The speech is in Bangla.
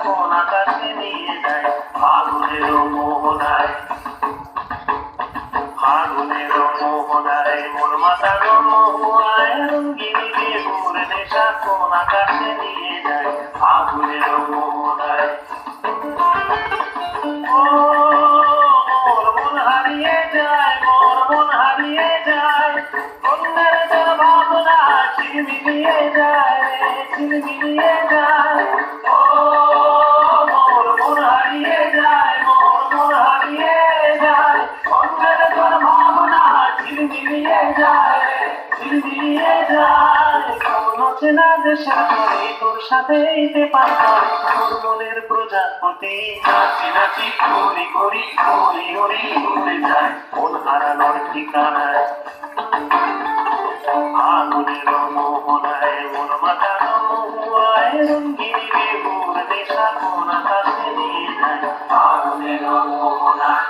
কোন আকাশে নিয়ে যায় ফাগুনের মোহনায়। ফাগুনের মোহনায় মোর মাতার মহুয়ায় রঙ্গিনী বেহুর নেশা কোন আকাশে নিয়ে যায় ফাগুনের মোহনায়। ও মোর মন হারিয়ে যায়, মোর মন হারিয়ে যায়, অন্যের তোর ভাবনা ঝিলমিলিয়ে যায় রে, ঝিলমিলিয়ে যায়। ও মোর মন হারিয়ে যায়, মোর মন হারিয়ে যায়, অন্যের তোর ভাবনা ঝিলমিলিয়ে যায় রে, ঝিলমিলিয়ে যায়। কোন চেনা দেশের তরে তোর সাথে এতে পাতাম তোর মনের প্রজাপতি নাচি নাচি ঘুরি ঘুরি ঘুরি ঘুরি ঘুরে যায় মন হারানোর ঠিকানায়। ফাগুনের মোহনায় মোর মাতার মহুয়ায় রঙ্গিনী বেহুর নেশা কোন আকাশে নিয়ে যায় ফাগুনের মোহনায়।